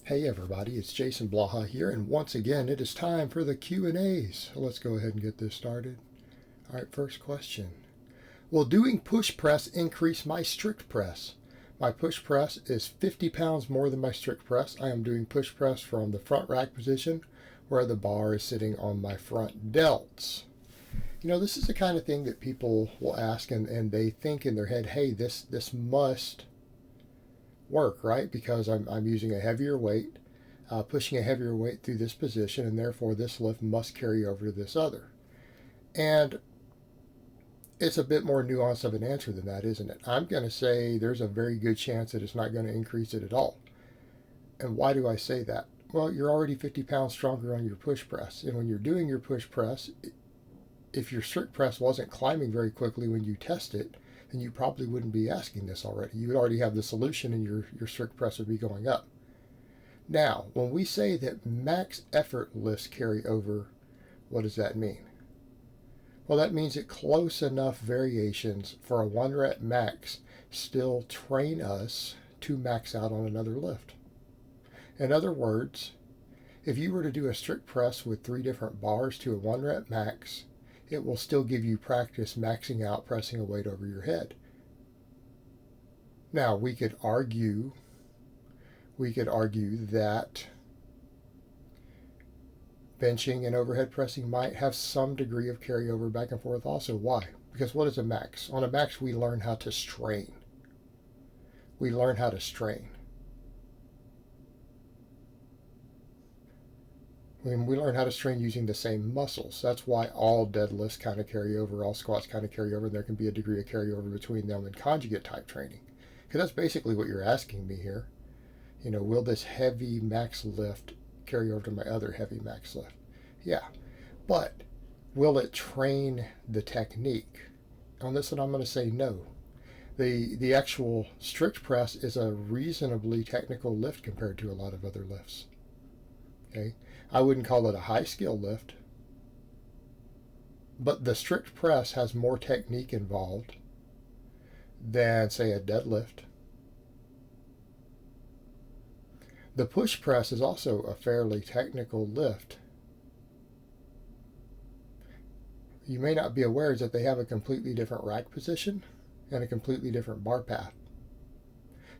Hey everybody, it's Jason Blaha here, and once again it is time for the Q&As. So let's go ahead and get this started. All right, first question. Will doing push press increase my strict press? My push press is 50 pounds more than my strict press. I am doing push press from the front rack position where the bar is sitting on my front delts. You know, this is the kind of thing that people will ask and they think in their head, hey, this must work, right? Because I'm using a heavier weight, pushing a heavier weight through this position, and therefore this lift must carry over to this other. And it's a bit more nuanced of an answer than that, isn't it? I'm going to say there's a very good chance that it's not going to increase it at all. And why do I say that? Well, you're already 50 pounds stronger on your push press. And when you're doing your push press, if your strict press wasn't climbing very quickly when you test it, then you probably wouldn't be asking this already. You would already have the solution and your strict press would be going up. Now, when we say that max effort lifts carry over, what does that mean? Well, that means that close enough variations for a 1 rep max still train us to max out on another lift. In other words, if you were to do a strict press with 3 different bars to a 1 rep max, it will still give you practice maxing out pressing a weight over your head. Now, we could argue that benching and overhead pressing might have some degree of carryover back and forth also. Why? Because what is a max? On a max, we learn how to strain. We learn how to strain. When we learn how to strain using the same muscles. That's why all deadlifts kind of carry over, all squats kind of carry over, and there can be a degree of carryover between them in conjugate type training. Because that's basically what you're asking me here. You know, will this heavy max lift carry over to my other heavy max lift? Yeah, but will it train the technique? On this one, I'm going to say no. The actual strict press is a reasonably technical lift compared to a lot of other lifts. Okay, I wouldn't call it a high skill lift, but the strict press has more technique involved than, say, a deadlift. The push press is also a fairly technical lift. You may not be aware is that they have a completely different rack position and a completely different bar path.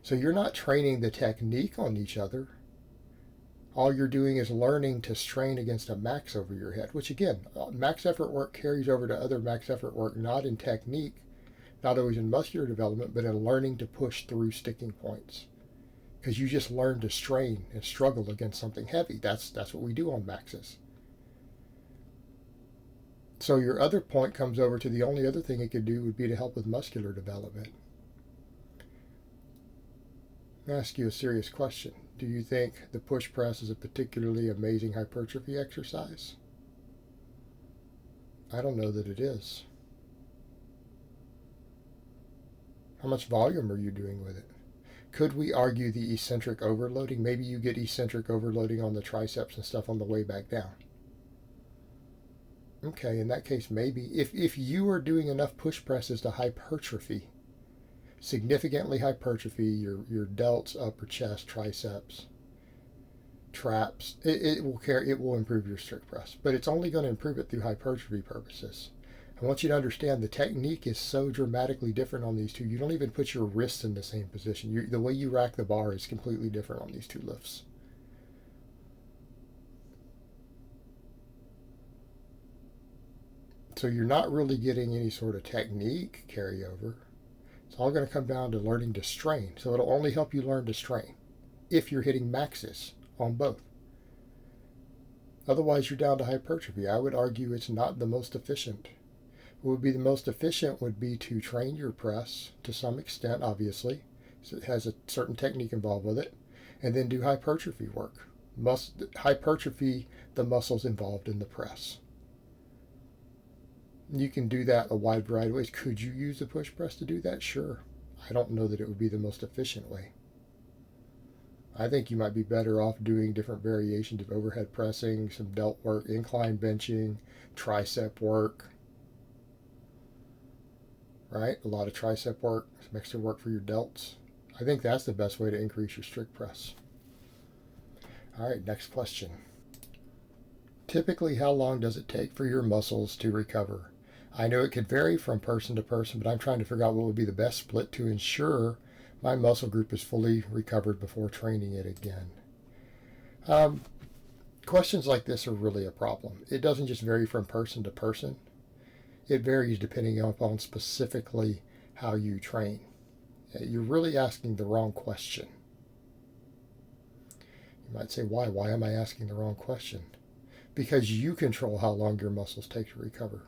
So you're not training the technique on each other. All you're doing is learning to strain against a max over your head, which again, max effort work carries over to other max effort work, not in technique, not always in muscular development, but in learning to push through sticking points. Because you just learn to strain and struggle against something heavy. That's what we do on maxes. So your other point comes over to the only other thing it could do would be to help with muscular development. I'll ask you a serious question. Do you think the push press is a particularly amazing hypertrophy exercise? I don't know that it is. How much volume are you doing with it? Could we argue the eccentric overloading? Maybe you get eccentric overloading on the triceps and stuff on the way back down. Okay, in that case, maybe. If you are doing enough push presses to hypertrophy, significantly hypertrophy, your delts, upper chest, triceps, traps, it will improve your strict press. But it's only going to improve it through hypertrophy purposes. I want you to understand the technique is so dramatically different on these two. You don't even put your wrists in the same position. The way you rack the bar is completely different on these two lifts. So you're not really getting any sort of technique carryover. It's all going to come down to learning to strain. So it'll only help you learn to strain if you're hitting maxes on both. Otherwise, you're down to hypertrophy. I would argue it's not the most efficient. What would be the most efficient would be to train your press to some extent, obviously. So it has a certain technique involved with it. And then do hypertrophy work. Hypertrophy the muscles involved in the press. You can do that a wide variety of ways. Could you use the push press to do that? Sure. I don't know that it would be the most efficient way. I think you might be better off doing different variations of overhead pressing, some delt work, incline benching, tricep work. Right? A lot of tricep work, some extra work for your delts. I think that's the best way to increase your strict press. All right, next question. Typically, how long does it take for your muscles to recover? I know it could vary from person to person, but I'm trying to figure out what would be the best split to ensure my muscle group is fully recovered before training it again. Questions like this are really a problem. It doesn't just vary from person to person. It varies depending upon specifically how you train. You're really asking the wrong question. You might say, why? Why am I asking the wrong question? Because you control how long your muscles take to recover.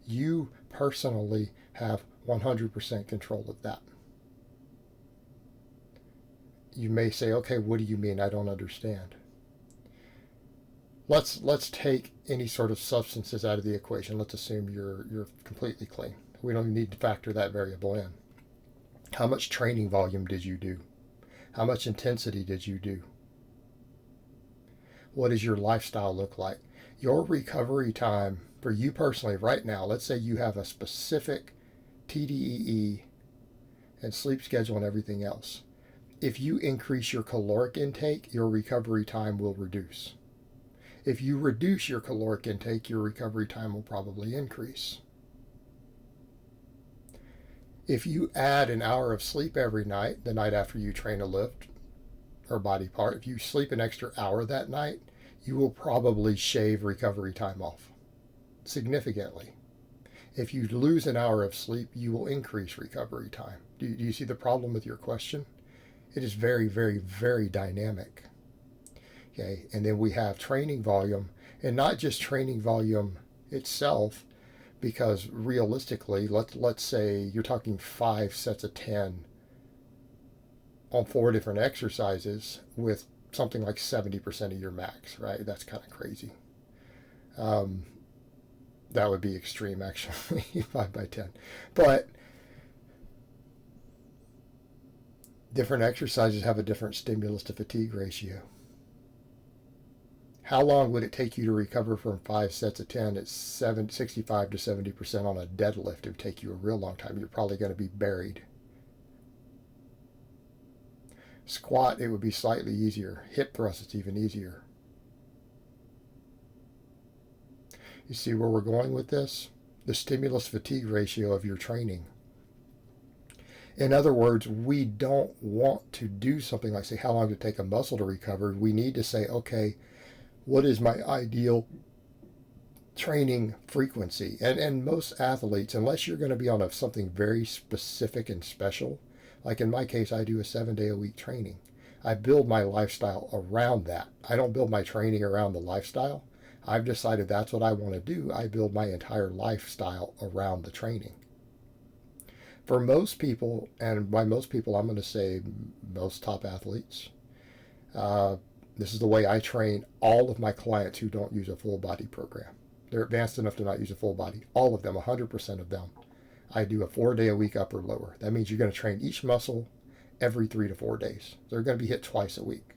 You personally have 100% control of that. You may say, okay, what do you mean? I don't understand. Let's take any sort of substances out of the equation. Let's assume you're completely clean. We don't need to factor that variable in. How much training volume did you do? How much intensity did you do? What does your lifestyle look like? Your recovery time for you personally right now, let's say you have a specific TDEE and sleep schedule and everything else. If you increase your caloric intake, your recovery time will reduce. If you reduce your caloric intake, your recovery time will probably increase. If you add an hour of sleep every night, the night after you train a lift or body part, if you sleep an extra hour that night, you will probably shave recovery time off significantly. If you lose an hour of sleep, you will increase recovery time. Do you see the problem with your question? It is very, very, very dynamic. Okay, and then we have training volume, and not just training volume itself, because realistically, let's say you're talking 5 sets of 10 on 4 different exercises with something like 70% of your max, right? That's kind of crazy. That would be extreme, actually, 5 by 10. But different exercises have a different stimulus to fatigue ratio. How long would it take you to recover from 5 sets of 10 at 65 to 70% on a deadlift? It would take you a real long time. You're probably going to be buried. Squat, it would be slightly easier. Hip thrust, it's even easier. You see where we're going with this? The stimulus fatigue ratio of your training. In other words, we don't want to do something like say how long to take a muscle to recover. We need to say, okay, what is my ideal training frequency? And most athletes, unless you're going to be on something very specific and special, like in my case, I do a 7-day-a-week training. I build my lifestyle around that. I don't build my training around the lifestyle. I've decided that's what I want to do. I build my entire lifestyle around the training. For most people, and by most people, I'm going to say most top athletes, this is the way I train all of my clients who don't use a full body program. They're advanced enough to not use a full body. All of them, 100% of them. I do a 4-day-a-week upper lower. That means you're going to train each muscle every 3 to 4 days. They're going to be hit twice a week.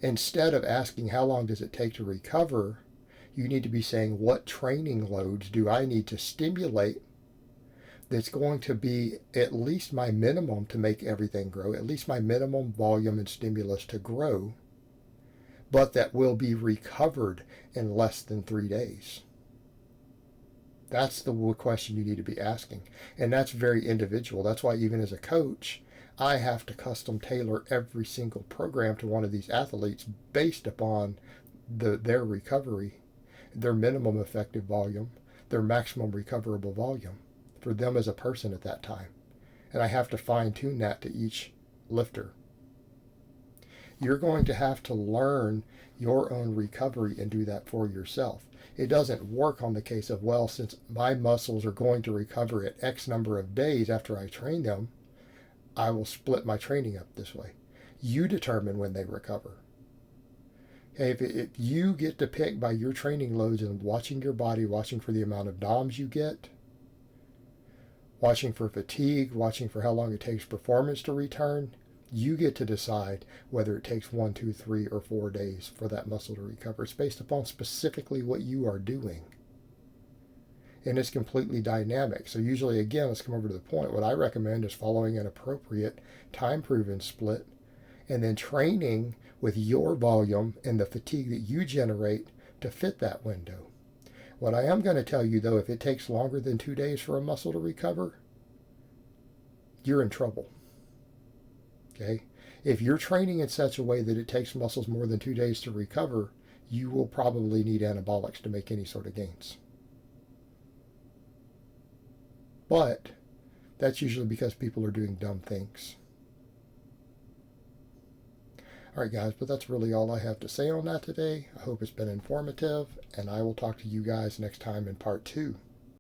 Instead of asking how long does it take to recover, you need to be saying what training loads do I need to stimulate that's going to be at least my minimum to make everything grow, at least my minimum volume and stimulus to grow, but that will be recovered in less than 3 days. That's the question you need to be asking. And that's very individual. That's why even as a coach, I have to custom tailor every single program to one of these athletes based upon their recovery, their minimum effective volume, their maximum recoverable volume for them as a person at that time. And I have to fine tune that to each lifter. You're going to have to learn your own recovery and do that for yourself. It doesn't work on the case of, well, since my muscles are going to recover at X number of days after I train them, I will split my training up this way. You determine when they recover. Okay, if you get to pick by your training loads and watching your body, watching for the amount of DOMs you get, watching for fatigue, watching for how long it takes performance to return, you get to decide whether it takes 1, 2, 3, or 4 days for that muscle to recover. It's based upon specifically what you are doing. And it's completely dynamic. So usually, again, let's come over to the point. What I recommend is following an appropriate time-proven split and then training with your volume and the fatigue that you generate to fit that window. What I am going to tell you, though, if it takes longer than 2 days for a muscle to recover, you're in trouble. Okay? If you're training in such a way that it takes muscles more than 2 days to recover, you will probably need anabolics to make any sort of gains. But that's usually because people are doing dumb things. All right, guys, but that's really all I have to say on that today. I hope it's been informative, and I will talk to you guys next time in part 2.